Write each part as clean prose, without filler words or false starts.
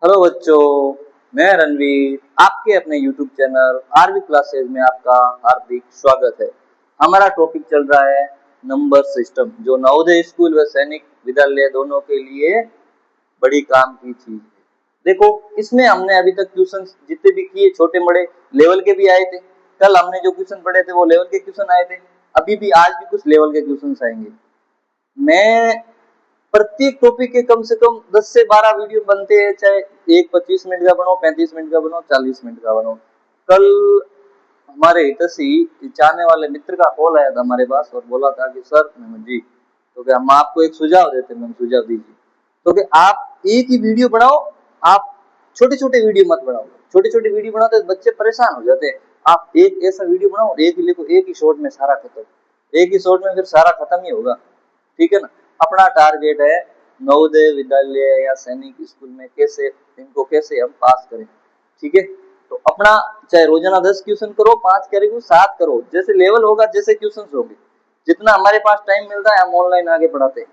Hello बच्चों, मैं रणवीर आपके अपने YouTube चैनल आरवी क्लासेज में आपका हार्दिक स्वागत है। हमारा टॉपिक चल रहा है नंबर सिस्टम, जो नवोदय स्कूल व सैनिक विद्यालय दोनों के लिए बड़ी काम की चीज है। देखो, इसमें हमने अभी तक क्वेश्चन जितने भी किए छोटे बड़े लेवल के भी आए थे। कल हमने जो क्वेश्चन पढ़े थे वो लेवल के क्वेश्चन आए थे। अभी भी आज भी कुछ लेवल के क्वेश्चन आएंगे। मैं प्रत्येक टॉपिक के कम से कम 10 से 12 वीडियो बनते हैं, चाहे एक 25 मिनट का बनो, 35 मिनट का बनो, 40 मिनट का बनो। कल हमारे हितैषी चाहने वाले मित्र का कॉल आया था हमारे पास और बोला था कि सर जी, तो क्या हम आपको एक सुझाव देते हैं, सुझाव दीजिए। तो कि आप एक ही वीडियो बनाओ, आप छोटे छोटे वीडियो मत बनाओ। छोटे छोटे वीडियो बनाते तो बच्चे परेशान हो जाते हैं। आप एक ऐसा वीडियो बनाओ, एक ही लिखो, एक ही शॉट में सारा खत्म, एक ही शॉट में फिर सारा खत्म ही होगा। ठीक है ना। अपना टारगेट है नवोदय विद्यालय या सैनिक स्कूल में कैसे इनको कैसे हम पास करें। ठीक है, तो अपना चाहे रोजाना 10 क्वेश्चन करो, 5 करो, 7 करो, जैसे लेवल होगा, जैसे क्वेश्चन होंगे, जितना हमारे पास टाइम मिलता है हम ऑनलाइन आगे बढ़ाते हैं।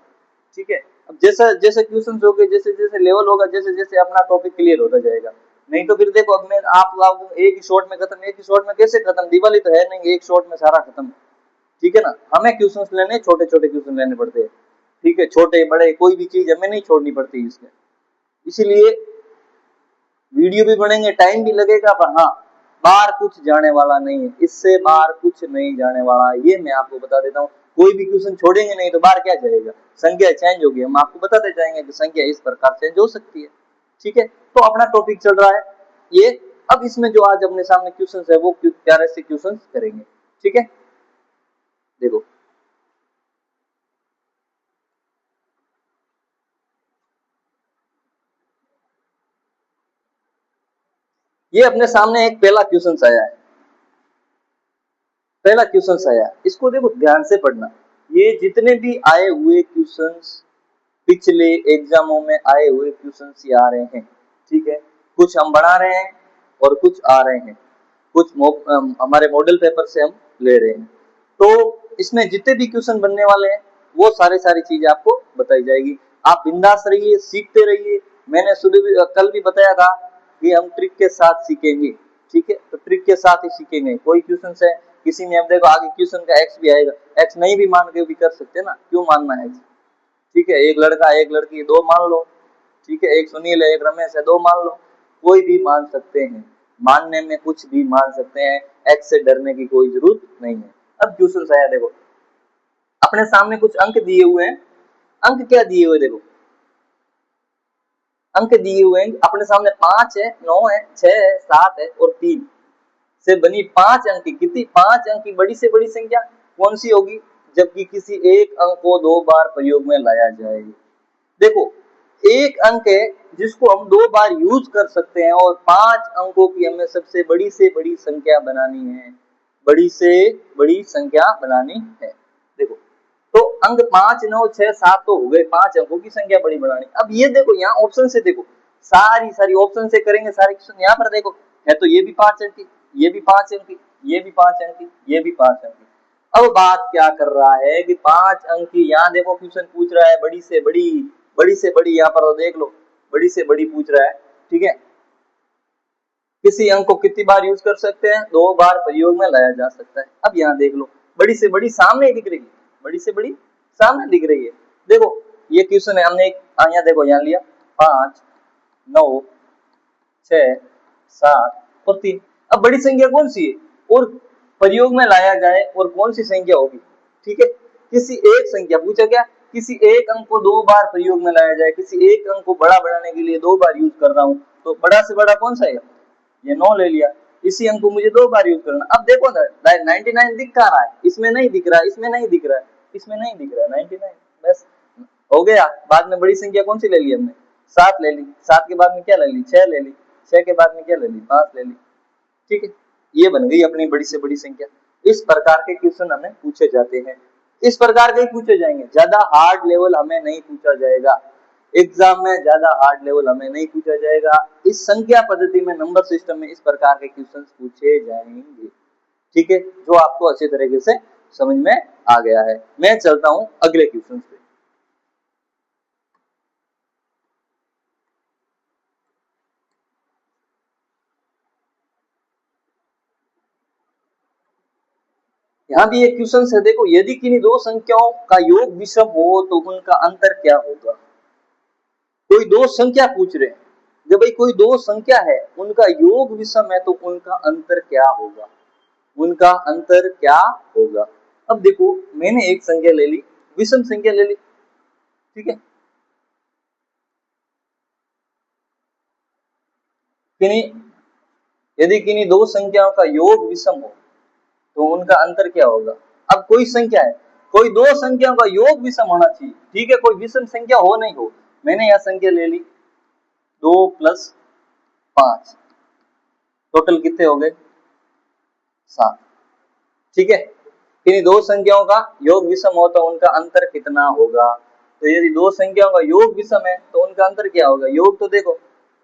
ठीक है, अब जैसे जैसे क्वेश्चन होंगे, जैसे जैसे लेवल होगा, जैसे जैसे अपना टॉपिक क्लियर होता जाएगा। नहीं तो फिर देखो, अब मैं आप लोग एक ही शॉट में खत्म, एक ही शॉट में कैसे खत्म, दिवाली तो है नहीं, एक शॉट में सारा खत्म। ठीक है ना। हमें क्वेश्चंस लेने छोटे छोटे क्वेश्चन लेने पड़ते हैं। ठीक है, छोटे बड़े कोई भी चीज हमें नहीं छोड़नी पड़ती इसमें। इसीलिए वीडियो भी बनेंगे, टाइम भी लगेगा, पर हाँ, बाहर कुछ जाने वाला नहीं है, इससे बाहर कुछ नहीं जाने वाला, ये मैं आपको बता देता हूँ। कोई भी क्वेश्चन छोड़ेंगे नहीं तो बाहर क्या जाएगा, संख्या चेंज होगी, हम आपको बताते जाएंगे कि संख्या इस प्रकार चेंज हो सकती है। ठीक है, तो अपना टॉपिक चल रहा है ये। अब इसमें जो आज अपने सामने क्वेश्चन है वो प्यारे से क्वेश्चन करेंगे। ठीक है, देखो ये अपने सामने एक पहला क्वेश्चन आया है। पहला क्वेश्चन आया, इसको देखो ध्यान से पढ़ना। ये जितने भी आए हुए क्वेश्चंस, पिछले एग्जामों में आए हुए क्वेश्चंस ये आ रहे हैं। ठीक है, कुछ हम बना रहे हैं और कुछ आ रहे हैं, कुछ हमारे मॉडल पेपर से हम ले रहे हैं। तो इसमें जितने भी क्वेश्चन बनने वाले हैं वो सारी सारी चीजें आपको बताई जाएगी। आप बिंदास रहिए, सीखते रहिए। मैंने सुबह भी कल भी बताया था कि हम ट्रिक के साथ सीखेंगे। ठीक है, तो ट्रिक के साथ ही सीखेंगे। कोई क्वेश्चन है, किसी में अब देखो आगे क्वेश्चन का एक्स भी आएगा, एक्स नहीं भी मान के भी कर सकते हैं ना, क्यों मानना है। ठीक है, एक लड़का एक लड़की दो मान लो। ठीक है, एक सुनील है एक रमेश है, दो मान लो। कोई भी मान सकते हैं, मानने में कुछ भी मान सकते हैं, एक्स से डरने की कोई जरूरत नहीं है। अब क्वेश्चन आया, देखो अपने सामने कुछ अंक दिए हुए हैं। अंक क्या दिए हुए, देखो अंक दिए हुए हैं अपने सामने, 5 है, 9 है, 6 है, 7 है और 3 से बनी 5 अंक की, कितनी 5 अंक की बड़ी से बड़ी संख्या कौन सी होगी, जबकि किसी एक अंक को 2 बार प्रयोग में लाया जाएगा। देखो, एक अंक है जिसको हम 2 बार यूज कर सकते हैं और 5 अंकों की हमें सबसे बड़ी से बड़ी संख्या बनानी है, बड़ी से बड़ी संख्या बनानी है। देखो, तो अंक 5, 9, 6, 7 तो हो गए, 5 अंकों की संख्या बड़ी बनानी। अब ये देखो यहाँ ऑप्शन से, देखो सारी सारी ऑप्शन से करेंगे सारे क्वेश्चन। यहाँ पर देखो है तो ये भी 5 अंक की, ये भी 5 अंक की, ये भी 5 अंक की, ये भी 5 अंक की। अब बात क्या कर रहा है कि 5 अंक की, यहाँ देखो क्वेश्चन पूछ रहा है बड़ी से बड़ी, बड़ी से बड़ी, यहाँ पर देख लो बड़ी से बड़ी पूछ रहा है। ठीक है, किसी अंक को कितनी बार यूज कर सकते हैं, 2 बार प्रयोग में लाया जा सकता है। अब यहाँ देख लो बड़ी से बड़ी सामने दिख रही है, बड़ी से बड़ी सामने दिख रही है। देखो ये क्वेश्चन है, हमने यहाँ देखो यहाँ लिया 5, 9, 6, 7 और 3। अब बड़ी संख्या कौन सी है और प्रयोग में लाया जाए और कौन सी संख्या होगी। ठीक है, किसी एक संख्या पूछा गया, किसी एक अंक को 2 बार प्रयोग में लाया जाए, किसी एक अंक को बड़ा बनाने के लिए 2 बार यूज कर रहा हूं, तो बड़ा से बड़ा कौन सा है, ये 9 ले लिया। इसी अंक को मुझे 2 बार यूज करना। अब देखो ना 99 दिख कहाँ रहा है, इसमें नहीं दिख रहा, इसमें नहीं दिख रहा, इसमें नहीं दिख रहा 99। बस हो गया। बाद में बड़ी संख्या कौन सी ले ली हमने, 7 ले ली। 7 के बाद में क्या ले ली, 6 ले ली। 6 के बाद में क्या ले ली, 5 ले ली। ठीक है, ये बन गई अपनी बड़ी से बड़ी संख्या। इस प्रकार के क्वेश्चन हमें पूछे जाते हैं, इस प्रकार के ही पूछे जाएंगे। ज्यादा हार्ड लेवल हमें नहीं पूछा जाएगा एग्जाम में, ज्यादा हार्ड लेवल हमें नहीं पूछा जाएगा। इस संख्या पद्धति में, नंबर सिस्टम में इस प्रकार के क्वेश्चन पूछे जाएंगे। ठीक है, जो आपको अच्छे तरीके से समझ में आ गया है। मैं चलता हूं अगले क्वेश्चन पे। यहाँ भी एक क्वेश्चन है, देखो, यदि किन्हीं दो संख्याओं का योग विषम हो तो उनका अंतर क्या होगा। कोई दो संख्या पूछ रहे हैं, जब भाई कोई दो संख्या है उनका योग विषम है तो उनका अंतर क्या होगा, उनका अंतर क्या होगा। अब देखो, मैंने एक संख्या ले ली, विषम संख्या ले ली, ठीक है, किन्हीं यदि किन्हीं दो संख्याओं का योग विषम हो तो उनका अंतर क्या होगा। अब कोई संख्या है, कोई दो संख्याओं का योग विषम होना चाहिए, ठीक है, कोई विषम संख्या हो नहीं हो। मैंने यह संख्या ले ली 2 + 5, टोटल कितने हो गए 7, ठीक है। किन्हीं दो संख्याओं का योग विषम हो तो उनका अंतर कितना होगा। तो यदि दो संख्याओं का योग विषम है तो उनका अंतर क्या होगा, योग तो देखो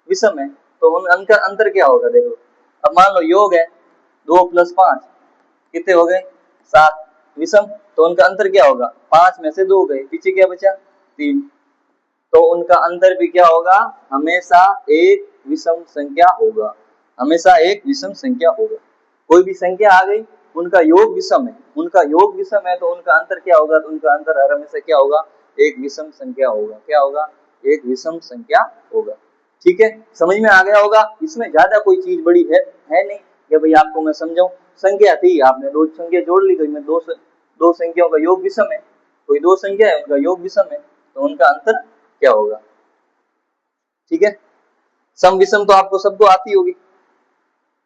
विषम है तो उनका अंतर क्या होगा। देखो, अब मान लो योग है 2 + 5 कितने हो गए 7, विषम तो उनका अंतर क्या होगा, 5 में से 2 गए, पीछे क्या बचा 3, तो उनका अंतर भी क्या होगा, हमेशा एक विषम संख्या होगा, हमेशा एक विषम संख्या होगा। कोई भी संख्या आ गई, उनका योग विषम है, उनका योग विषम है तो उनका अंतर क्या होगा, तो उनका अंतर हर हमेशा क्या होगा, एक विषम संख्या होगा। क्या होगा, एक विषम संख्या होगा। ठीक है, समझ में आ गया होगा। इसमें ज्यादा कोई चीज बड़ी है नहीं, कि भाई आपको मैं समझाऊं, संख्या थी, आपने दो संख्या जोड़ ली, गई में दो संख्याओं का योग विषम है, कोई दो संख्या है उनका योग विषम है तो उनका अंतर क्या होगा। ठीक है, सम विषम तो आपको सबको आती होगी,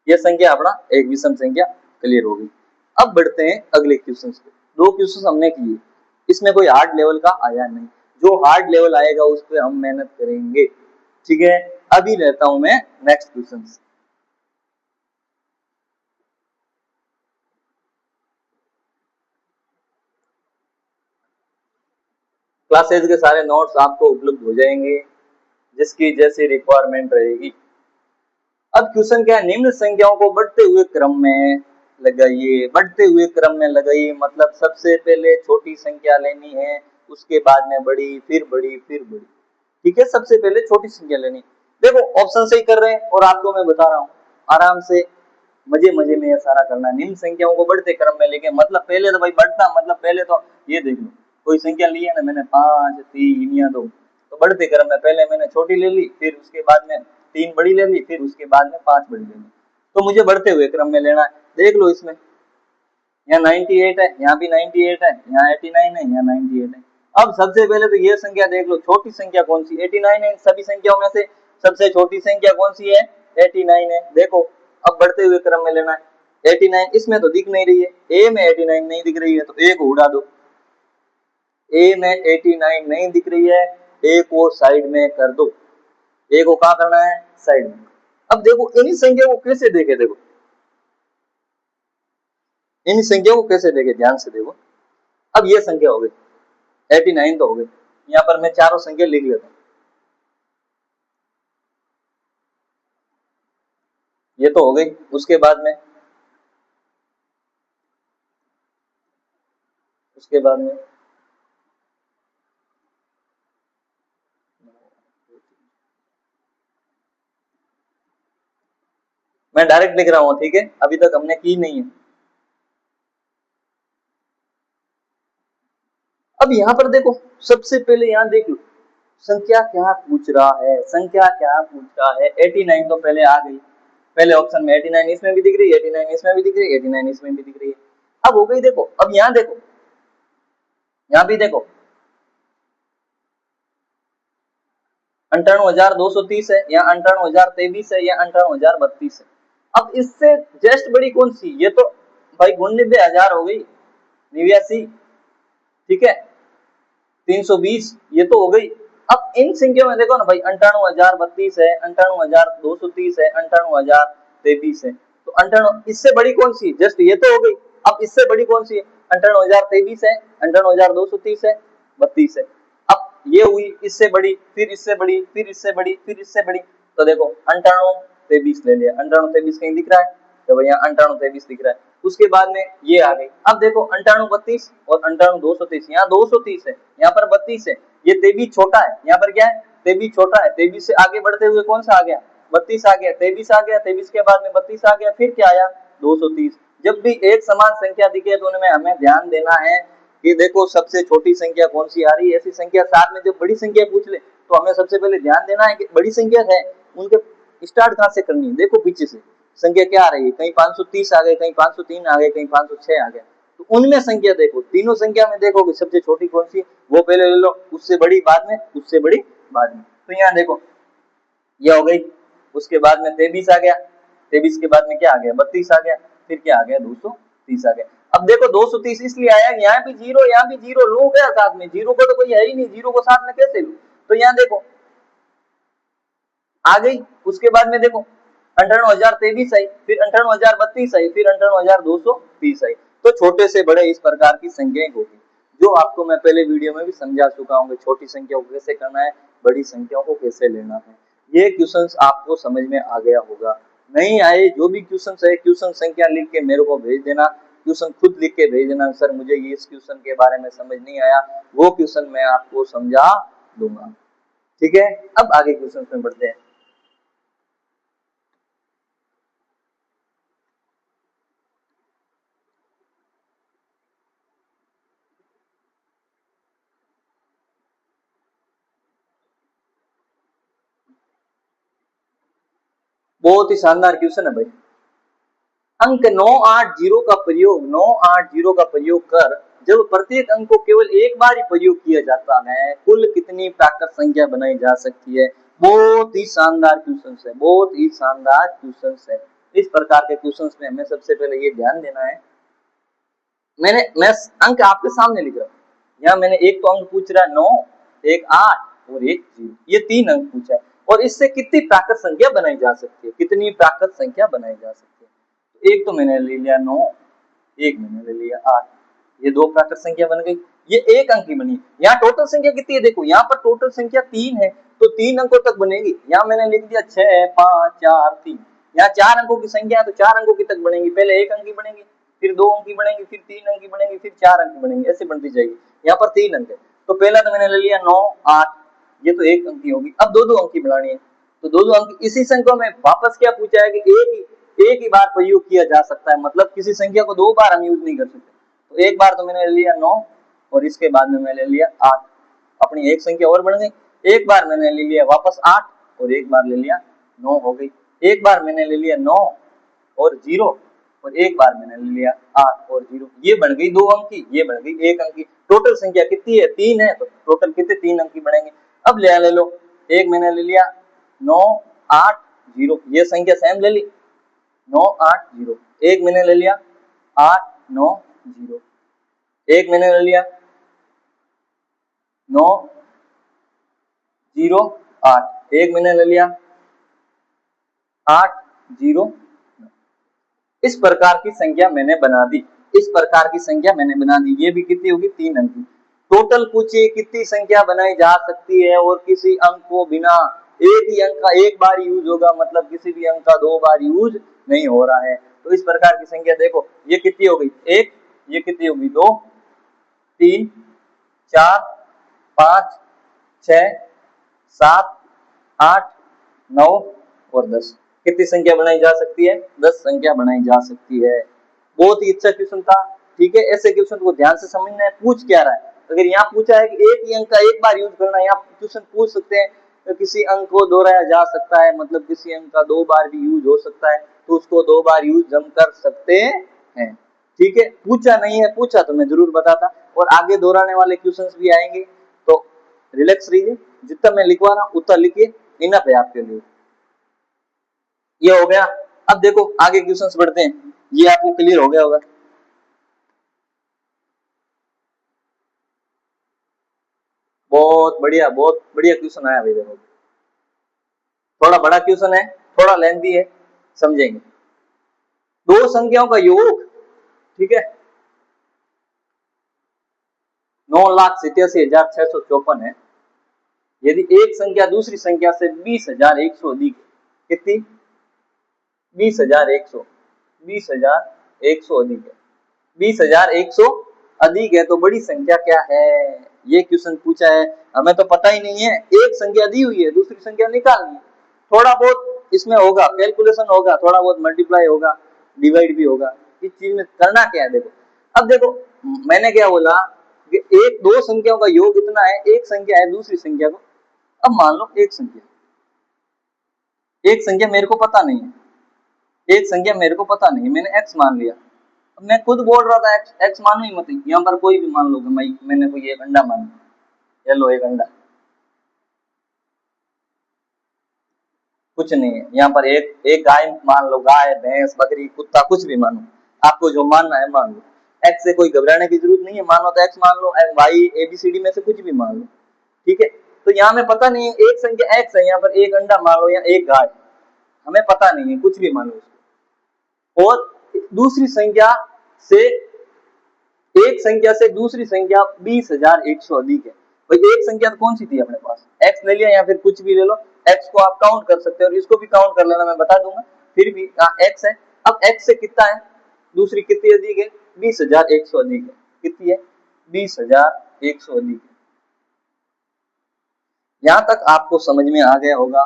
यह संख्या अपना एक विषम संख्या क्लियर होगी। अब बढ़ते हैं अगले क्वेश्चन पे। दो क्वेश्चन हमने किए, इसमें कोई हार्ड लेवल का आया नहीं, जो हार्ड लेवल आएगा उस पर हम मेहनत करेंगे। ठीक है, अभी लेता हूं मैं नेक्स्ट क्वेश्चन। क्लासेज के सारे नोट्स आपको उपलब्ध हो जाएंगे, जिसकी जैसी रिक्वायरमेंट रहेगी। अब क्वेश्चन क्या है, निम्न संख्याओं को बढ़ते हुए क्रम में लगाइए। बढ़ते हुए क्रम में लगाइए मतलब सबसे पहले छोटी संख्या लेनी है, उसके बाद में बड़ी, फिर बड़ी, फिर बड़ी। ठीक है, सबसे पहले छोटी संख्या लेनी। देखो, ऑप्शन से ही कर रहे हैं और आपको मैं बता रहा हूं, आराम से मजे मजे में ये सारा करना है। निम्न संख्याओं को बढ़ते क्रम में लेके, मतलब पहले तो भाई बढ़ता, मतलब पहले तो ये देख लो, कोई संख्या ली है ना मैंने 5, 3 या 2, तो बढ़ते क्रम में पहले मैंने छोटी ले ली, फिर उसके बाद में 3 बड़ी ले ली, फिर उसके बाद में 5 बड़ी ले ली। तो मुझे बढ़ते हुए क्रम में लेना है। देख लो, इसमें यहाँ 98 है, यहाँ भी 98 है, यहाँ 89 है, यहाँ 98 है। अब सबसे पहले तो ये संख्या देख लो, छोटी संख्या कौन सी, 89 है। सभी संख्याओं में से सबसे छोटी संख्या कौन सी है, 89 है। देखो, अब बढ़ते हुए क्रम में लेना है। 89 इसमें तो दिख नहीं रही है, ए में 89 नहीं दिख रही है, तो ए को उड़ा दो। ए में 89 नहीं दिख रही है, ए को साइड में कर दो। ए को क्या करना है, साइड में। अब देखो, इन्हीं संख्या को कैसे देखे, देखो इन संख्या को कैसे देखे, ध्यान से देखो। अब ये संख्या हो गई 89 तो हो गई, यहाँ पर मैं चारों संख्या लिख लेता हूं। ये तो हो गई, उसके बाद में मैं डायरेक्ट लिख रहा हूं, ठीक है, अभी तक हमने की नहीं है। अब यहाँ पर देखो, सबसे पहले यहाँ देख लो संख्या क्या पूछ रहा है, संख्या क्या पूछ रहा है। 89 तो पहले आ गई, पहले ऑप्शन में 89 इसमें भी दिख रही है, 89 इसमें भी दिख रही है, 89 इसमें भी दिख रही है। अब हो गई, देखो अब यहाँ देखो, यहाँ भी देखो 98,230 है, या 98,023 है, या 98,032 है। अब इससे जस्ट बड़ी कौन सी, ये तो भाई 99,000 हो गई, 89, ठीक है, 320 ये तो हो गई। अब इन संख्या में देखो ना भाई, 98,032 है, 98,230 है, 98,023 है, तो 98 इससे बड़ी कौन सी, जस्ट ये तो हो गई। अब इससे बड़ी कौन सी है, 98,023 है, 98,230 है, 32 है। अब ये हुई इससे बड़ी, फिर इससे बड़ी, फिर इससे बड़ी, फिर इससे बड़ी, तो देखो 98,23 ले लिया, 98,23 कहीं दिख रहा है, तो भैया 98,23 दिख रहा है। उसके बाद में ये आ गई। अब देखो 98,32 और 98,230, यहाँ 230 है, यहाँ पर 32 है, ये 23 छोटा है, यहाँ पर क्या है 23 छोटा है, 23 से आगे बढ़ते हुए कौन सा आ गया, 32 आ गया, 23 आ गया, 23 के बाद में 32 आ गया, फिर क्या आया 230। जब भी एक समान संख्या दिखे तो उनमें हमें ध्यान देना है कि देखो सबसे छोटी संख्या कौन सी आ रही है। ऐसी संख्या साथ में जब बड़ी संख्या पूछ ले तो हमें सबसे पहले ध्यान देना है कि बड़ी संख्या है उनके स्टार्ट कहां से करनी है। देखो पीछे से संख्या क्या आ रही है, कहीं 530 आ गए, कहीं 503 आ गए, कहीं 506 आ गए, तो उनमें संख्या देखो, तीनों संख्या में देखो कि सबसे छोटी कौन सी, वो पहले ले लो, उससे बड़ी बाद में, उससे बड़ी बाद में। तो यहाँ देखो ये हो गई, उसके बाद में 23 आ गया, 23 के बाद में क्या आ गया, 32 आ गया, फिर क्या आ गया, 230 आ गया। अब देखो 230 इसलिए आया, यहाँ भी जीरो, यहाँ भी जीरो, लू क्या साथ में, जीरो को तो कोई है ही नहीं, जीरो को साथ में कैसे लू। तो यहाँ देखो आ गई, उसके बाद में देखो 98,023 आई, फिर 98,032 आई, फिर 98,230 आई। तो छोटे से बड़े इस प्रकार की संख्याएं होगी, जो आपको मैं पहले वीडियो में भी समझा चुका हूँ, छोटी संख्याओं को कैसे करना है, बड़ी संख्याओं को कैसे लेना है। ये क्वेश्चंस आपको समझ में आ गया होगा। नहीं आए जो भी क्वेश्चन है, क्वेश्चन संख्या लिख के मेरे को भेज देना, क्वेश्चन खुद लिख के भेज देना, सर मुझे ये इस क्वेश्चन के बारे में समझ नहीं आया, वो क्वेश्चन मैं आपको समझा दूंगा। ठीक है, अब आगे क्वेश्चन में बढ़ते हैं। बहुत ही शानदार क्वेश्चन है भाई। अंक 980 का प्रयोग 980 का प्रयोग कर जब प्रत्येक अंक को केवल एक बार ही प्रयोग किया जाता है, कुल कितनी प्राकृत संख्या बनाई जा सकती है। बहुत ही शानदार क्वेश्चन है, बहुत ही शानदार क्वेश्चन है। इस प्रकार के क्वेश्चन में हमें सबसे पहले ये ध्यान देना है, मैं अंक आपके सामने लिख रहा हूँ। यहाँ मैंने एक तो अंक पूछ रहा है 9, एक 8 और एक 0, ये 3 अंक पूछा है, और इससे कितनी प्राकृत संख्या बनाई जा सकती है, कितनी प्राकृत संख्या बनाई जा सकती है। तो एक तो मैंने ले लिया 9, एक मैंने ले लिया 8, ये दो प्राकृत संख्या बन गई, ये एक अंक की बनी। यहाँ टोटल संख्या कितनी है, देखो यहाँ पर टोटल संख्या 3 है, तो 3 अंकों तक बनेगी। यहाँ मैंने लिख दिया 6, 5, 4, 3, यहाँ 4 अंकों की संख्या है तो 4 अंकों की तक बनेगी। पहले एक अंक की बनेगी, फिर 2 अंक की बनेगी, फिर 3 अंक की बनेगी, फिर 4 अंक की बनेगी, ऐसे बढ़ती जाएगी। यहाँ पर 3 अंक है, तो पहला तो मैंने ले लिया 9, 8, ये तो एक अंक की होगी। अब दो अंक की बनानी है, तो दो अंक इसी संख्या में वापस क्या पूछा है कि एक ही बार प्रयोग किया जा सकता है, मतलब किसी संख्या को 2 बार हम यूज नहीं कर सकते। तो एक बार तो मैंने ले लिया 9 और इसके बाद में मैंने ले लिया 8, अपनी एक संख्या और बढ़ गई। एक बार मैंने ले लिया वापस 8 और एक बार ले लिया 9 हो गई। एक बार मैंने ले लिया 9 और 0 और एक बार मैंने ले लिया 8 और 0, ये बन गई 2 अंक की, ये बन गई 1 अंक की। टोटल संख्या कितनी है, 3 है, तो टोटल कितने 3 अंक की बनेंगे। अब ले लो, एक मैंने ले लिया 9, 8, 0, ये संख्या सेम ले ली 9, 8, 0, एक मैंने ले लिया 8, 9, 0, एक मैंने ले लिया 9, 0, 8, एक मैंने ले लिया 8, 0। इस प्रकार की संख्या मैंने बना दी, इस प्रकार की संख्या मैंने बना दी, ये भी कितनी होगी, 3 अंक की। टोटल पूछिए कितनी संख्या बनाई जा सकती है, और किसी अंक को बिना एक ही अंक का एक बार यूज होगा, मतलब किसी भी अंक का 2 बार यूज नहीं हो रहा है। तो इस प्रकार की संख्या देखो, ये कितनी हो गई 1, ये कितनी होगी 2, 3, 4, 5, 6, 7, 8, 9 और 10, कितनी संख्या बनाई जा सकती है, 10 संख्या बनाई जा सकती है। बहुत ही अच्छा क्वेश्चन था। ठीक है, ऐसे क्वेश्चन को ध्यान से समझना है, पूछ क्या रहा है। अगर यहाँ पूछा है कि एक ही अंक का एक बार यूज करना है, यहाँ क्वेश्चन पूछ सकते हैं तो किसी अंक को दोहराया जा सकता है, मतलब किसी अंक का 2 बार भी यूज हो सकता है, तो उसको 2 बार यूज हम कर सकते हैं। ठीक है, पूछा नहीं है, पूछा तो मैं जरूर बताता, और आगे दोहराने वाले क्वेश्चन भी आएंगे, तो रिलैक्स रहिए, जितना मैं लिखवा रहा हूं उतना लिखिए, इनफ है आपके लिए। ये हो गया। अब देखो आगे क्वेश्चंस बढ़ते हैं, ये आपको क्लियर हो गया होगा। बहुत बढ़िया क्वेश्चन आया भाई। देखो थोड़ा बड़ा क्वेश्चन है, थोड़ा लेंथी है, समझेंगे। दो संख्याओं का योग, ठीक है, 9,87,654 है। यदि एक संख्या दूसरी संख्या से 20,100 अधिक, कितनी, 20,100, 20,100 अधिक है, 20,100 अधिक है, तो बड़ी संख्या क्या है, ये क्वेश्चन पूछा है। हमें तो पता ही नहीं है, एक संख्या दी हुई है, दूसरी संख्या निकालनी है। थोड़ा बहुत इसमें होगा, कैलकुलेशन होगा, थोड़ा बहुत मल्टीप्लाई होगा, डिवाइड भी होगा, इस चीज में करना क्या है देखो। अब देखो मैंने क्या बोला कि एक दो संख्याओं का योग इतना है, एक संख्या है दूसरी संख्या को, अब मान लो एक संख्या मेरे को पता नहीं है, एक संख्या मेरे को पता नहीं है, मैंने एक्स मान लिया। अब मैं खुद बोल रहा था एक्स एक्स मानो ही मत, यहाँ पर कोई भी मान लो मैंने कोई एक अंडा मान लिया, लो एक अंडा, कुछ नहीं है यहाँ पर, एक एक गाय मान लो, गाय भैंस बकरी कुत्ता कुछ भी मानो, आपको जो मानना है मान लो। एक्स से कोई घबराने की जरूरत नहीं है, मानो तो एक्स मान लो, वाई एबीसीडी में से कुछ भी मान लो, ठीक है। तो यहाँ में पता नहीं है, एक संख्या एक्स है, यहाँ पर एक अंडा मान लो या एक गाय, हमें पता नहीं है, कुछ भी मान लो उसको। और दूसरी संख्या से, एक संख्या से दूसरी संख्या 20,100 अधिक है। भाई एक संख्या तो कौन सी थी अपने पास, एक्स ले लिया या फिर कुछ भी ले लो, एक्स को आप काउंट कर सकते हो और इसको भी काउंट कर लेना, मैं बता दूंगा, फिर भी एक्स है। अब एक्स से कितना है, दूसरी कितनी अधिक है, 20,100 अधिक है, कितनी है, 20,100 अधिक है। यहाँ तक आपको समझ में आ गया होगा,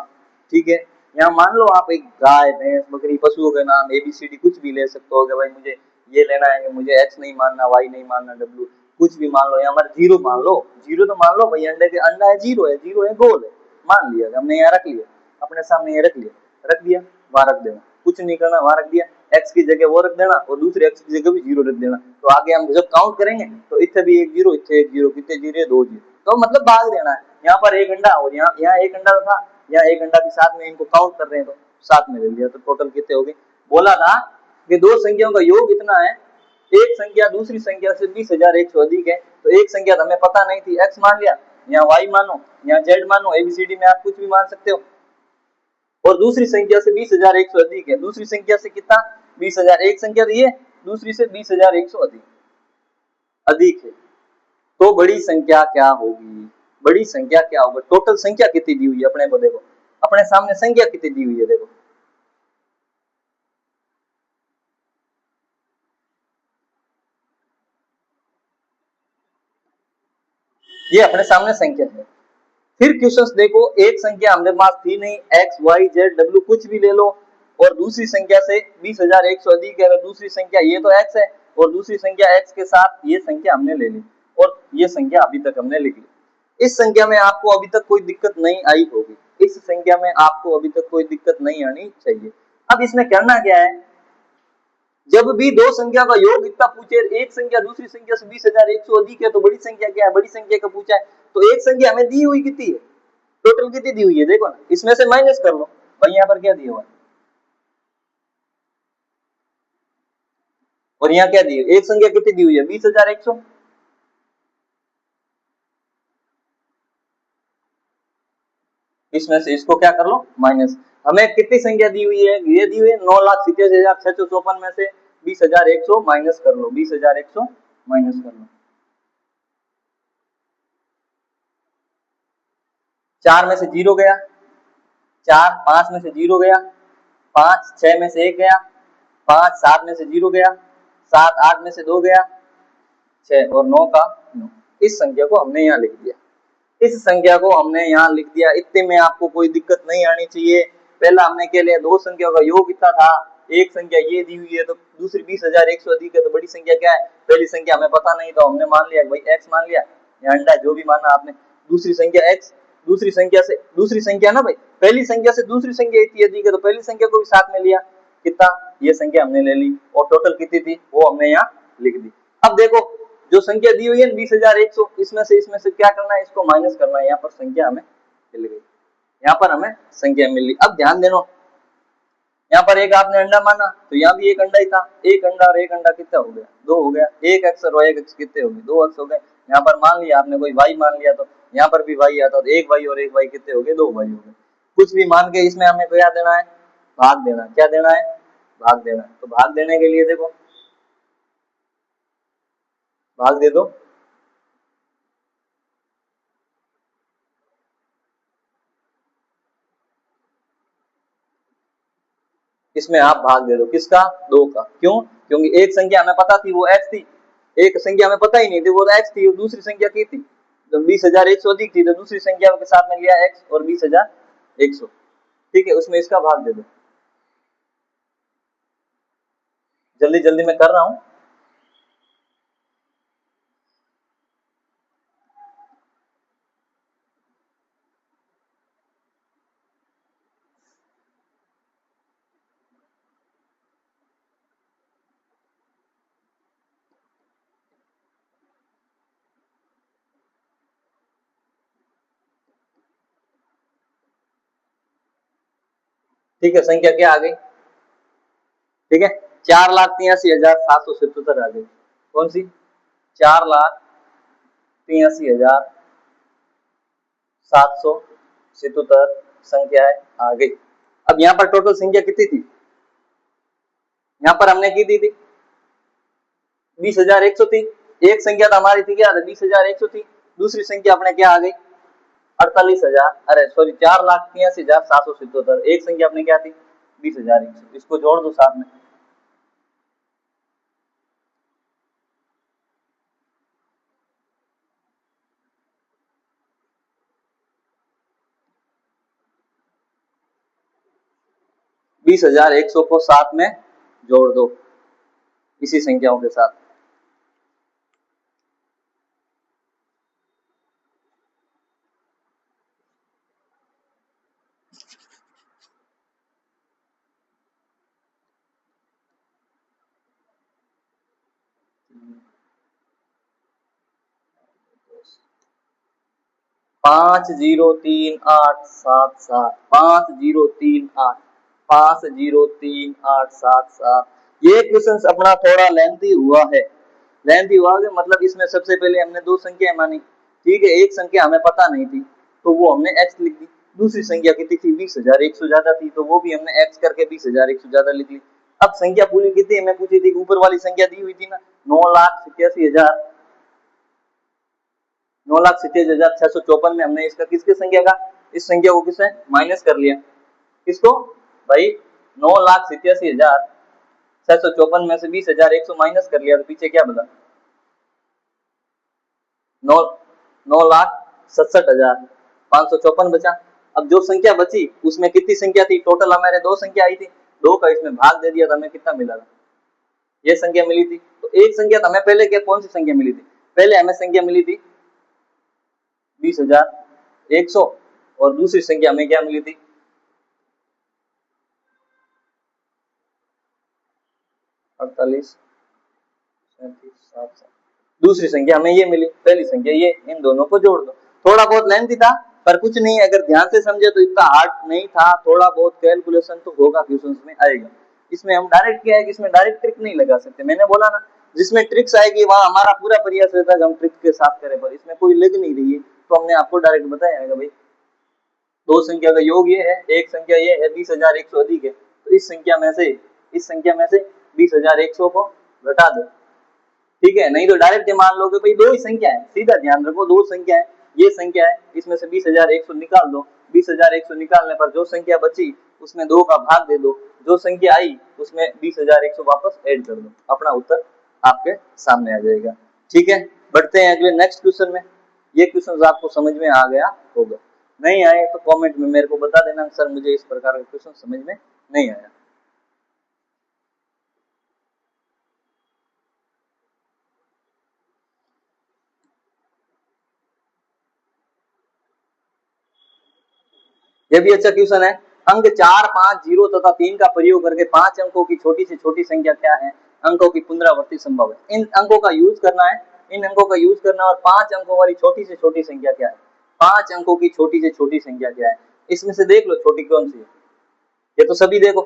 ठीक है। यहाँ मान लो आप एक गाय भैंस बकरी पशुओं के नाम एबीसीडी कुछ भी ले सकते हो कि भाई मुझे ये लेना है, मुझे एक्स नहीं मानना, वाई नहीं मानना, डब्ल्यू कुछ भी मान लो, यहाँ पर जीरो मान लो, जीरो तो मान लो भाई, अंडे के अंडा है, जीरो है, जीरो है, गोल है, मान लिया हमने, यहाँ रख लिया अपने सामने, ये रख दिया वहां रख देना, कुछ नहीं करना, वहां रख दिया, एक्स की जगह वो रख देना और दूसरे एक्स की जगह भी जीरो रख देना। तो आगे हम जब काउंट करेंगे तो इतने भी एक जीरो, इतने एक जीरो, कितने जीरो, दो जीरो, तो मतलब भाग देना है। यहाँ पर एक अंडा और यहाँ एक अंडा था, यहाँ एक अंडा के साथ में इनको काउंट कर रहे हैं तो साथ में ले लिया, तो टोटल कितने हो गए। बोला था कि दो संख्याओं का योग इतना है, एक संख्या दूसरी संख्या से 20,100 अधिक है, तो एक संख्या हमें पता नहीं थी, एक्स मान लिया, यहाँ वाई मानो, यहाँ जेड मानो, एबीसीडी में आप कुछ भी मान सकते हो, और दूसरी संख्या से 20,100 अधिक है, दूसरी संख्या से कितना 20,000, एक संख्या दी है दूसरी से 20,100 अधिक अधिक है, तो बड़ी संख्या क्या होगी, बड़ी संख्या क्या होगी, टोटल संख्या कितनी दी हुई है अपने को, देखो अपने सामने संख्या कितनी दी हुई है, देखो ये अपने सामने संख्या है। फिर क्वेश्चंस देखो, एक संख्या हमने पास थी नहीं, एक्स वाई जेड डब्ल्यू कुछ भी ले लो, और दूसरी संख्या से 20,100 अधिक है, दूसरी संख्या ये तो एक्स है, और दूसरी संख्या एक्स के साथ ये संख्या हमने ले ली, और ये संख्या अभी तक हमने लिख ली। इस संख्या में आपको अभी तक कोई दिक्कत नहीं आई होगी, इस संख्या में आपको अभी तक कोई दिक्कत नहीं आनी चाहिए। अब इसमें करना क्या है, जब भी दो संख्या का योग इतना पूछे, एक संख्या दूसरी संख्या से 20,100 अधिक है, तो बड़ी संख्या क्या है, बड़ी संख्या का पूछा है, तो एक संख्या हमें दी हुई कितनी है, टोटल कितनी दी हुई है, देखो ना, इसमें से माइनस कर लो भाई, यहाँ पर क्या दिया हुआ है और यहाँ क्या दी है, एक संख्या कितनी दी हुई है 20,100, इसमें से इसको क्या कर लो माइनस। हमें कितनी संख्या दी हुई है, ये दी हुई है 9,87,654 में से 20,100 माइनस कर लो, 20,100 माइनस कर लो, चार में से जीरो गया, चार, पांच में से जीरो गया, पांच, छह में से एक गया, पांच, सात में से जीरो गया, सात, आठ में से दो गया, छह, और नौ का नौ, इस संख्या को हमने यहाँ लिख दिया, इस संख्या को हमने यहाँ लिख दिया, इतने में आपको कोई दिक्कत नहीं आनी चाहिए। पहला हमने क्या लिया, दो संख्या का योग इतना था, एक संख्या ये दी हुई है, तो दूसरी 20,100 अधिक है, तो बड़ी संख्या क्या है, पहली संख्या हमें पता नहीं, तो हमने मान लिया भाई एक्स मान लिया, या अंडा जो भी माना आपने, दूसरी संख्या एक्स, दूसरी संख्या से दूसरी संख्या ना भाई, पहली संख्या से दूसरी संख्या इतनी अधिक है, तो पहली संख्या को भी साथ में लिया, कितना, ये संख्या हमने ले ली, और टोटल कितनी थी वो हमने यहाँ लिख दी। अब देखो जो संख्या दी हुई है 20,100, इसमें से क्या करना है, इसको माइनस करना है, यहाँ पर संख्या हमें मिल गई, यहाँ पर हमें संख्या मिल गई। अब ध्यान देना, यहाँ पर एक आपने अंडा माना, तो यहाँ भी एक अंडा ही था, एक अंडा और एक अंडा कितना हो गया, दो हो गया, एक एक्स और एक एक्स कितने हो गए, दो एक्स हो गए। यहाँ पर मान लिया आपने कोई वाई मान लिया, तो यहाँ पर भी वाई आता, तो एक वाई और एक वाई कितने हो गए, दो वाई हो गए। कुछ भी मान के इसमें हमें क्या देना है, भाग देना, क्या देना है, भाग देना। तो भाग देने के लिए देखो, भाग दे दो, इसमें आप भाग दे दो, किसका, दो का, क्यों, क्योंकि एक संख्या हमें पता थी वो एक्स थी, एक संख्या हमें पता ही नहीं थी वो एक्स थी, और दूसरी संख्या की थी, तो 20,100 अधिक थी, तो दूसरी संख्या के साथ में लिया एक्स और 20,100, ठीक है, उसमें इसका भाग दे दो, जल्दी जल्दी मैं कर रहा हूं। ठीक है, संख्या क्या आ गई? ठीक है, 4,83,777 आ गई। कौन सी? 4,83,777 संख्याएं आ गई। अब यहाँ पर टोटल संख्या कितनी थी? यहाँ पर हमने की दी थी 20,100 थी। एक संख्या तो हमारी थी क्या? 20,100 थी। दूसरी संख्या अपने क्या आ गई? 48,000, अरे सॉरी 4,83,777। एक संख्या अपने क्या थी? 20,100। इसको जोड़ दो साथ में। 20,100 को साथ में जोड़ दो इसी संख्याओं के साथ। पांच जीरो तीन आठ सात सात, 5,038, 5,038,7,7। ये क्वेश्चन अपना थोड़ा लेंथी हुआ है। लेंथी हुआ है मतलब इसमें सबसे पहले हमने दो संख्या मानी। ठीक है, एक संख्या हमें पता नहीं थी तो वो हमने एक्स लिख दी। दूसरी संख्या कितनी थी? 20,100 ज्यादा थी तो वो भी हमने एक्स करके 20,100 ज्यादा लिख ली। अब संख्या पूरी कितनी हमें पूछी थी? ऊपर वाली संख्या दी हुई थी ना, 9,87,000। 9,87,654 में हमने इसका किसके संख्या का, इस संख्या को किसने माइनस कर लिया? किसको भाई? 9,87,654 में से 20,100 माइनस कर लिया तो पीछे क्या बचा? 9,67,554 बचा। अब जो संख्या बची उसमें कितनी संख्या थी? टोटल हमारे दो संख्या आई थी, दो का इसमें भाग दे दिया तो हमें कितना मिला? ये संख्या मिली थी। तो एक संख्या तो हमें पहले क्या, कौन सी संख्या मिली थी? पहले हमें संख्या मिली थी 20,100 और दूसरी संख्या हमें क्या मिली थी? 48, 37। दूसरी संख्या हमें ये मिली, पहली संख्या ये। इन दोनों को जोड़ दो। थोड़ा बहुत लेंथी था पर कुछ नहीं, अगर ध्यान से समझे तो इतना हार्ड नहीं था। थोड़ा बहुत कैलकुलेशन तो होगा, क्वेश्चंस में आएगा। इसमें हम डायरेक्ट क्या है कि इसमें डायरेक्ट ट्रिक नहीं लगा सकते। मैंने बोला ना, जिसमें ट्रिक्स आएगी वहां हमारा पूरा प्रयास रहता है कि हम ट्रिक के साथ करें, पर इसमें कोई लग नहीं रही है तो हमने आपको डायरेक्ट बताया भाई दो संख्या का योग ये है, एक संख्या ये है 20,100 अधिक है तो इस संख्या में से 20,100 को घटा दो। ठीक है, नहीं तो डायरेक्ट मान लोगे भाई दो ही संख्या है, सीधा ध्यान रखो दो संख्या है, ये संख्या है, इसमें से 20,100 निकाल दो। 20,100 निकालने पर जो संख्या बची उसमें दो का भाग दे दो, जो संख्या आई उसमें 20,100 वापस ऐड कर दो, अपना उत्तर आपके सामने आ जाएगा। ठीक है, बढ़ते हैं अगले नेक्स्ट क्वेश्चन में। ये क्वेश्चन आपको समझ में आ गया होगा, नहीं आए तो कमेंट में मेरे को बता देना सर मुझे इस प्रकार का क्वेश्चन समझ में नहीं आया। ये भी अच्छा क्वेश्चन है। अंक 4, 5, 0 तथा 3 का प्रयोग करके 5 अंकों की छोटी से छोटी संख्या क्या है? अंकों की पुनरावृत्ति संभव है। इन अंकों का यूज करना है, इन अंकों का यूज करना और 5 अंकों वाली छोटी से छोटी संख्या क्या है? 5 अंकों की छोटी से छोटी संख्या क्या है? इसमें से देख लो छोटी कौन सी है। ये तो सभी देखो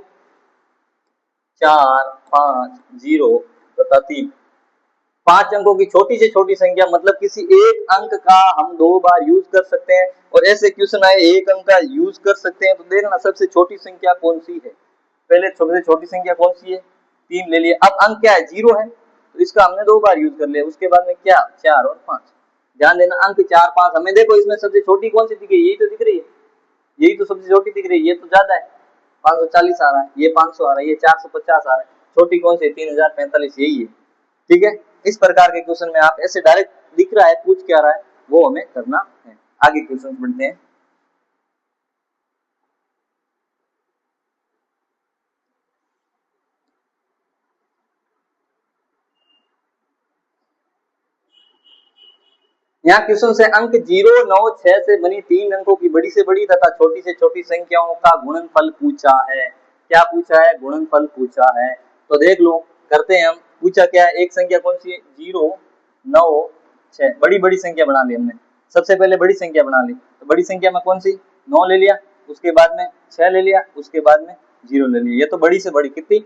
4, 5, 0 तथा 3। 5 अंकों की छोटी से छोटी संख्या मतलब किसी एक अंक का हम दो बार यूज कर सकते हैं। और ऐसे क्वेश्चन आए एक अंक का यूज कर सकते हैं तो देखना सबसे छोटी संख्या कौन सी है। पहले सबसे छोटी संख्या कौन सी है? 3 ले लिए। अब अंक क्या है? 0 है तो इसका हमने दो बार यूज कर लिया। उसके बाद में क्या? 4 और 5। ध्यान देना अंक 4, 5 हमें देखो इसमें सबसे छोटी कौन सी दिख रही है? यही तो दिख रही है, यही तो सबसे छोटी दिख रही है। ये तो ज्यादा है, 540 आ रहा है, ये 500 आ रहा है, ये 450 आ रहा है। छोटी कौन सी? 3,045, यही है। ठीक है, इस प्रकार के क्वेश्चन में आप ऐसे डायरेक्ट दिख रहा है पूछ क्या रहा है वो हमें करना है। आगे क्वेश्चन बढ़ते हैं। यहाँ क्वेश्चन से अंक 0, 9, 6 से बनी 3 अंकों की बड़ी से बड़ी तथा छोटी से छोटी संख्याओं का गुणनफल पूछा है। क्या पूछा है? गुणनफल पूछा है। तो देख लो, करते हैं हम। पूछा क्या है? एक संख्या कौन सी है? 0, 9, 6। बड़ी बड़ी संख्या बना ली हमने। सबसे पहले बड़ी संख्या बना ली। तो बड़ी संख्या में कौन सी? 9 ले लिया, उसके बाद में 6 ले लिया, उसके बाद में 0 ले लिया। ये तो बड़ी से बड़ी कितनी?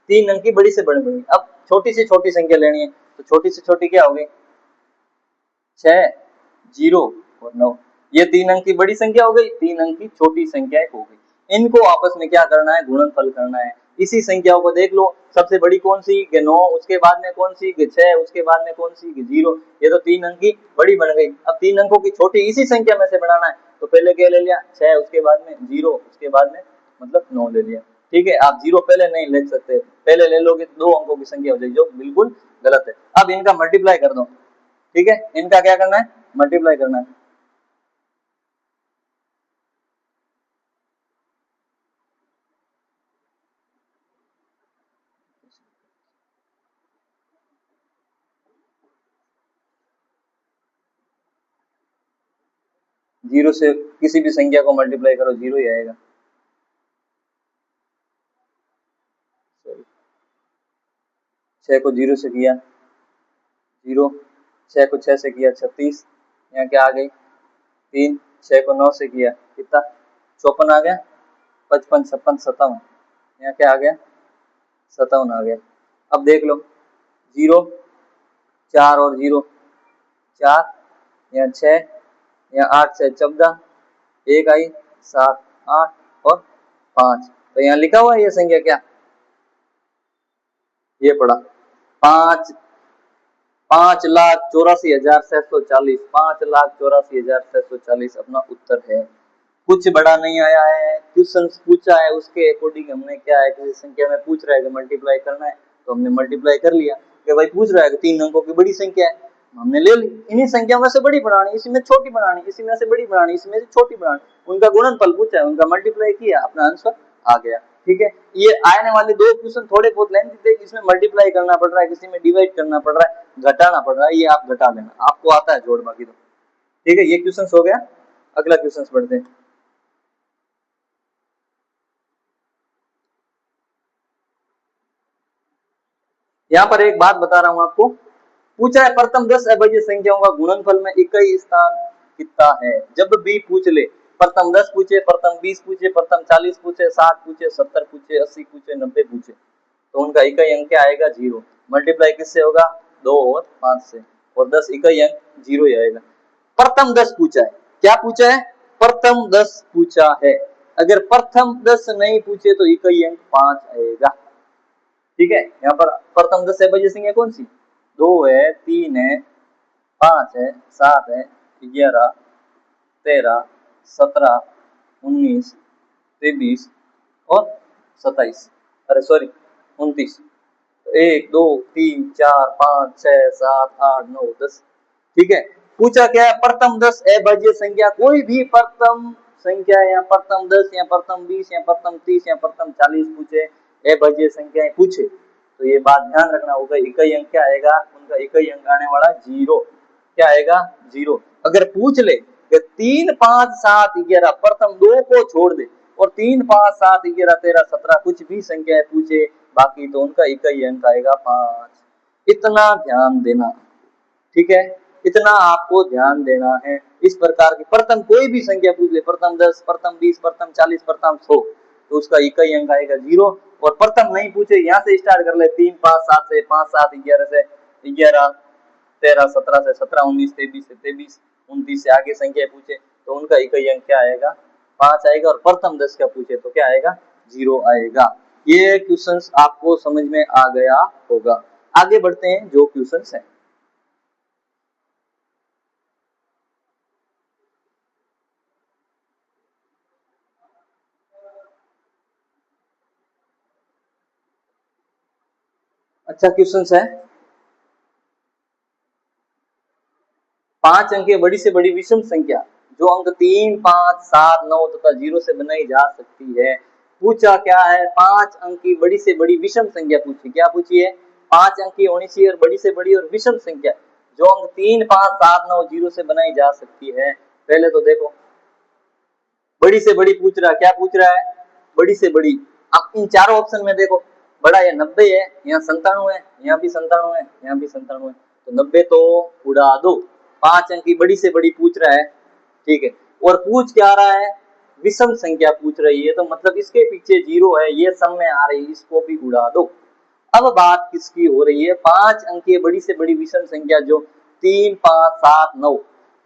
3 अंक की बड़ी से बड़ी। अब छोटी से छोटी संख्या लेनी है, तो छोटी से छोटी क्या होगी? 6, 0 और 9। ये 3 अंक की बड़ी संख्या हो गई, 3 अंक की छोटी संख्या हो गई। इनको आपस में क्या करना है? गुणनफल करना है। इसी संख्याओं को देख लो, सबसे बड़ी कौन सी? 9, उसके बाद में कौन सी? 6, उसके बाद में कौन सी? 0। ये तो 3 अंक की बड़ी बन गई। अब 3 अंकों की छोटी इसी संख्या में से बनाना है, तो पहले क्या ले लिया? 6, उसके बाद में 0, उसके बाद में मतलब 9 ले लिया। ठीक है, आप 0 पहले नहीं ले सकते, पहले ले लोगे तो 2 अंकों की संख्या हो जाएगी, जो बिल्कुल गलत है। अब इनका मल्टीप्लाई कर दो। ठीक है, इनका क्या करना है? मल्टीप्लाई करना है। 0 से किसी भी संख्या को मल्टीप्लाई करो, 0 ही आएगा। 6 को 0 से किया 0, 6 को 6 से किया 36, यहाँ क्या आ गई? 3, 6 को 9 से किया कितना? 54 आ गया। 55, 56, 57, यहाँ क्या आ गया? 57 आ गया। अब देख लो, 0, 4 और 0, 4, यहाँ 6, यहाँ 8 से 14, 1 आई, 7, 8 और 5। तो यहाँ लिखा हुआ है ये संख्या क्या? ये पड़ा 5, 5,84,640, 5,84,640 अपना उत्तर है। कुछ बड़ा नहीं आया है। क्वेश्चन पूछा है उसके अकॉर्डिंग हमने क्या है, किसी संख्या में पूछ रहा है कि मल्टीप्लाई करना है, तो हमने मल्टीप्लाई कर लिया। कि भाई पूछ रहा है कि 3 अंकों की बड़ी संख्या है, हमने ले ली। इन्हीं संख्या में से बड़ी बनानी, इसी में छोटी बनानी, इसी में से बड़ी बनानी, इसी में से छोटी बनानी। उनका गुणनफल पूछा है, उनका मल्टीप्लाई किया, अपना आंसर आ गया। ठीक है, ये आने वाले 2 क्वेश्चन थोड़े बहुत लेंथी थे, इसमें मल्टीप्लाई करना पड़ रहा है, किसी में डिवाइड करना पड़ रहा है, घटाना पड़ रहा है, ये आप घटा देना, आपको आता है जोड़ बाकी तो। ठीक है, ये क्वेश्चन हो गया। अगला क्वेश्चन पढ़ते हैं। यहाँ पर एक बात बता रहा हूं आपको। पूछा है प्रथम 10 अभाज्य संख्याओं का गुणनफल में इकाई स्थान कितना है? जब भी पूछ ले, प्रथम 10 पूछे, प्रथम 20 पूछे, प्रथम 40 पूछे, 60 पूछे, 70 पूछे, 80 पूछे, 90 पूछे, तो उनका इकाई अंक क्या आएगा? 0। मल्टीप्लाई किससे होगा? 2 और 5 से, और 10 इकाई अंक 0 ही आएगा। प्रथम 10 पूछा है। क्या पूछा है? प्रथम 10 पूछा है। अगर प्रथम 10 नहीं पूछे तो इकाई अंक 5 आएगा। ठीक है, यहाँ पर प्रथम 10 अभाज्य संख्या कौन सी? 2 है, 3 है, 5 है, 7 है, 11, 13, 17, 19, 23 और 27, अरे सॉरी 29। 1, 2, 3, 4, 5, 6, 7, 8, 9, 10। ठीक है, पूछा क्या है? प्रथम 10 अभाज्य संख्या, कोई भी प्रथम संख्या या प्रथम 10 या प्रथम 20 या प्रथम 30 या प्रथम 40 पूछे, अभाज्य संख्याएं पूछे, तो ये बात ध्यान रखना होगा, इकाई अंक क्या आएगा? उनका इकाई अंक आने वाला 0। क्या आएगा? 0। अगर पूछ ले कि 3, 5, 7, 11 प्रथम 2 को छोड़ दे, और 3, 5, 7, 11, 13, 17 कुछ भी संख्याएं पूछे बाकी, तो उनका इकाई अंक आएगा 5। इतना ध्यान देना। ठीक है, इतना आपको ध्यान देना है। इस प्रकार की प्रथम कोई भी संख्या पूछ ले, प्रथम 10, प्रथम 20, प्रथम 40, प्रथम 100, तो उसका इकाई अंक आएगा 0। और प्रथम नहीं पूछे, यहाँ से स्टार्ट कर ले, 3, 5, 7 से, 5, 7, 11 से 11, 13, 17 से 17, 19, 23 से 23, 29 से आगे संख्या पूछे, तो उनका इकाई अंक क्या आएगा? 5 आएगा। और प्रथम 10 का पूछे तो क्या आएगा? 0 आएगा। ये क्वेश्चंस आपको समझ में आ गया होगा। आगे बढ़ते हैं जो क्वेश्चंस हैं। अच्छा क्वेश्चन है, 5 अंकीय बड़ी से बड़ी विषम संख्या जो अंक 3, 5, 7, 9 तथा 0 से बनाई जा सकती है। पूछा क्या है? 5 अंक की बड़ी से बड़ी विषम संख्या पूछी। क्या पूछी है? 5 अंक की होनी चाहिए और बड़ी से बड़ी और विषम संख्या, जो अंक 3, 5, 7, 9, 0 से बनाई जा सकती है। पहले तो देखो बड़ी से बड़ी पूछ रहा है, क्या पूछ रहा है? बड़ी से बड़ी। अब इन चारों ऑप्शन में देखो, बड़ा ये 90 है, यहाँ 97 है, यहाँ भी 97 है, यहाँ भी 97 है, तो 90 तो उड़ा दो। 5 अंक की बड़ी से बड़ी पूछ रहा है, ठीक है। और पूछ क्या रहा है? विषम संख्या पूछ रही है, तो मतलब इसके पीछे 0 है, ये सम में आ रही है, इसको भी उड़ा दो। अब बात किसकी हो रही है? 5 अंकीय बड़ी से बड़ी विषम संख्या जो 3, 5, 7, 9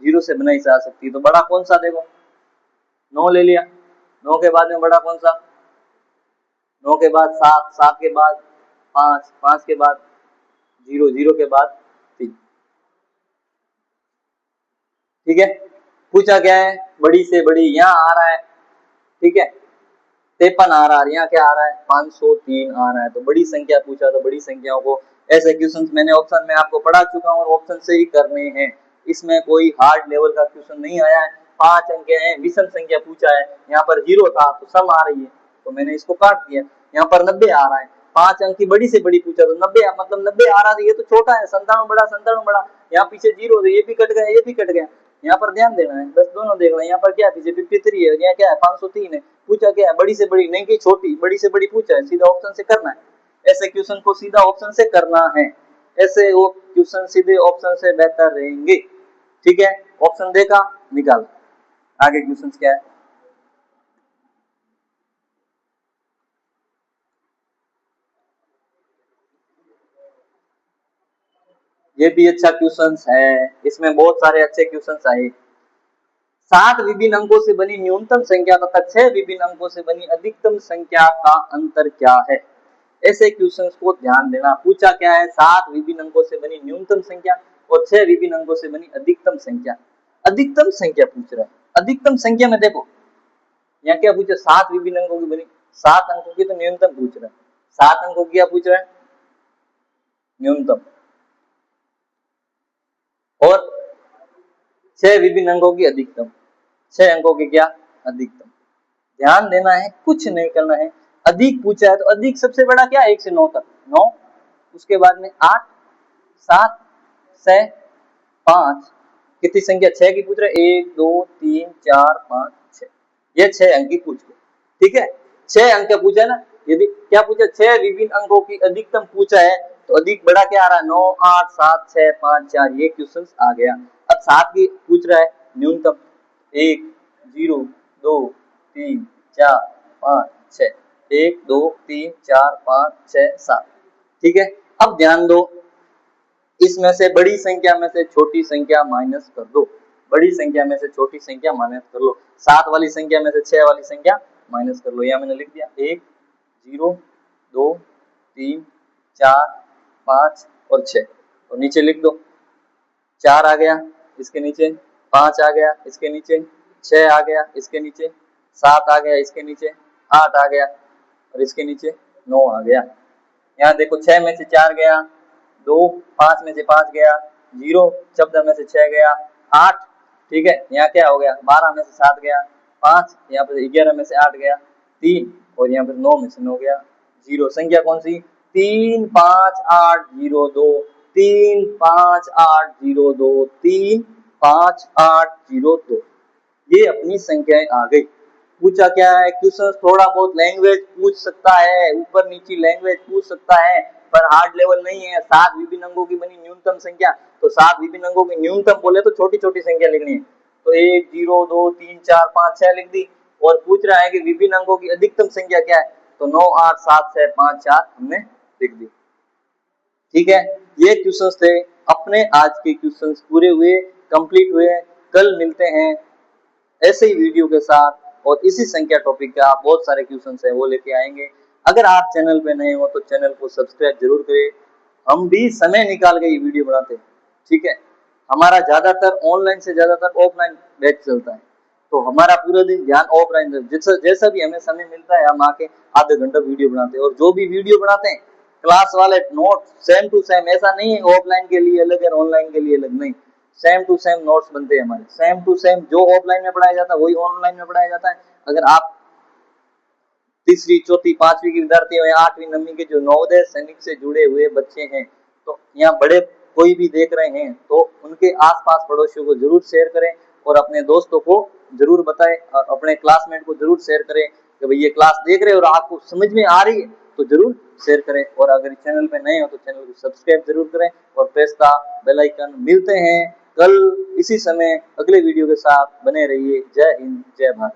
0 से बनाई जा सकती है। तो बड़ा कौन सा? देखो 9 ले लिया, 9 के बाद में बड़ा कौन सा? 9 के बाद 7, 7 के बाद 5, 5 के बाद 0, 0 के बाद 3। ठीक है, पूछा क्या है? बड़ी से बड़ी, यहाँ आ रहा है, ठीक है, 53 आ रहा है, यहाँ क्या आ रहा है? 503 आ रहा है। तो बड़ी संख्या पूछा, तो बड़ी संख्याओं को ऐसे क्वेश्चंस मैंने ऑप्शन में आपको पढ़ा चुका हूँ और ऑप्शन से ही करने हैं, इसमें कोई हार्ड लेवल का क्वेश्चन नहीं आया है। 5 अंक हैं, विषम संख्या पूछा है, यहाँ पर 0 था तो सम आ रही है, तो मैंने इसको काट दिया। यहाँ पर 90 आ रहा है, 5 अंक की बड़ी से बड़ी पूछा, तो 90 मतलब 90 आ रहा है, ये तो छोटा है, 97 बड़ा, 97 बड़ा, यहाँ पीछे 0 है, ये भी कट गया, ये भी कट गया। यहाँ पर ध्यान देना है, बस दोनों देखना है। यहाँ पर क्या है? पीछे 53 है, यहाँ क्या है? 503 है। पूछा क्या है? बड़ी से बड़ी, नहीं कि छोटी, बड़ी से बड़ी पूछा है, सीधा ऑप्शन से करना है। ऐसे क्वेश्चन को सीधा ऑप्शन से करना है, ऐसे वो क्वेश्चन सीधे ऑप्शन से बेहतर रहेंगे। ठीक है, ऑप्शन देखा, निकाल। आगे क्वेश्चन क्या है? ये भी अच्छा क्वेश्चन है, इसमें बहुत सारे अच्छे क्वेश्चन आए। 7 विभिन्न अंकों से बनी न्यूनतम संख्या तथा 6 विभिन्न अंकों से बनी अधिकतम संख्या का अंतर क्या है? ऐसे क्वेश्चंस को ध्यान देना। पूछा क्या है? 7 विभिन्न अंकों से बनी न्यूनतम संख्या और 6 विभिन्न अंकों से बनी अधिकतम संख्या। अधिकतम संख्या पूछ रहा है। अधिकतम संख्या में देखो, यहाँ क्या पूछा? 7 विभिन्न अंकों की बनी, 7 अंकों की तो न्यूनतम पूछ रहा है। 7 अंकों की क्या पूछ रहा है? न्यूनतम। और 6 विभिन्न अंकों की अधिकतम। 6 अंकों की क्या? अधिकतम। ध्यान देना है, कुछ नहीं करना है। अधिक पूछा है तो अधिक सबसे बड़ा क्या है? 1 से 9 तक, 9, उसके बाद में 8, 7, 6, 5, कितनी संख्या? 6 की पूछ रहे, 1, 2, 3, 4, 5, 6, ये 6 अंक की पूछ लो। ठीक है, 6 अंक का पूछा ना। यदि क्या पूछा? 6 विभिन्न अंकों की अधिकतम पूछा है, तो अधिक बड़ा क्या आ रहा है? 9, 8, 7, 6, 5, 4, ये क्वेश्चन आ गया। अब 7 की पूछ रहा है न्यूनतम, 1, 0, 2, 3, 4, 5, 6, 1, 2, 3, 4, 5, 6, 7। ठीक है, अब ध्यान दो, इसमें से बड़ी संख्या में से छोटी संख्या माइनस कर दो। बड़ी संख्या में से छोटी संख्या माइनस कर लो। 7 वाली संख्या में से 6 वाली संख्या माइनस कर लो। यहाँ मैंने लिख दिया 1, 0, 2, 3, 4, 5 और 6, और नीचे लिख दो 4 आ गया, इसके नीचे 5 आ गया, इसके नीचे 6 आ गया, इसके नीचे 7 आ गया, इसके नीचे 8 आ गया, और इसके नीचे 9 आ गया। यहाँ देखो 6 में से 4 गया, 2, 5 में से 5 गया, 0, 14 में से 6 गया, 8। ठीक है, यहाँ क्या हो गया? 12 में से 7 गया, 5, यहाँ पर 11 में से 8 गया, 3, और यहाँ पर 9 में से 9 गया, 0। संख्या कौन सी? 3, 5, 8, 0, 2, 3, 5, 8, 0, 2, 3, 5, 8, 0, 2, ये अपनी संख्याएं आ गई। पूछा क्या है? क्वेश्चन थोड़ा बहुत लैंग्वेज पूछ सकता है, ऊपर नीचे लैंग्वेज पूछ सकता है, पर हार्ड लेवल नहीं है। 7 विभिन्न अंकों की बनी न्यूनतम संख्या, तो 7 विभिन्न अंकों की न्यूनतम बोले तो छोटी छोटी संख्या लिखनी है, तो 1, 0, 2, 3, 4, 5, 6 लिख दी। और पूछ रहा है कि विभिन्न अंकों की अधिकतम संख्या क्या है, तो 9, 8, 7, 6, 5, 4 हमने लिख दी। ठीक है, ये क्वेश्चंस थे अपने। आज के क्वेश्चंस पूरे हुए, कंप्लीट हुए। कल मिलते हैं ऐसे ही वीडियो के साथ और इसी संख्या टॉपिक का बहुत सारे क्वेश्चंस है वो लेके आएंगे। अगर आप चैनल पे नए हो तो चैनल को सब्सक्राइब जरूर करें। हम भी समय निकाल के ये वीडियो बनाते हैं। ठीक है, हमारा ज्यादातर ऑनलाइन से ज्यादातर ऑफलाइन बैच चलता है, तो हमारा पूरा दिन ध्यान ऑफलाइन, जैसा जैसा भी हमें समय मिलता है हम आके आधा घंटा वीडियो बनाते हैं। और जो भी वीडियो बनाते हैं क्लास वाले नोट सेम टू सेम, ऐसा नहीं है ऑफलाइन के लिए अलग है ऑनलाइन के लिए अलग, नहीं, सेम टू सेम नोट्स बनते हैं हमारे। सेम टू सेम जो ऑफलाइन में पढ़ाया जाता है वही ऑनलाइन में पढ़ाया जाता है। अगर आप तीसरी, चौथी, पांचवी के विद्यार्थी हो या 8वीं, 9वीं के जो नवोदय सैनिक से जुड़े हुए बच्चे हैं, तो यहाँ बड़े कोई भी देख रहे हैं तो उनके आसपास पड़ोसियों को जरूर शेयर करें और अपने दोस्तों को जरूर बताएं, अपने क्लासमेट को जरूर शेयर करें कि भाई ये क्लास देख रहे हो और आपको समझ में आ रही है तो जरूर शेयर करें। और अगर चैनल पे नए हो तो चैनल को सब्सक्राइब जरूर करें और प्रेस द बेल आइकन। मिलते हैं कल इसी समय अगले वीडियो के साथ, बने रहिए। जय हिंद, जय भारत।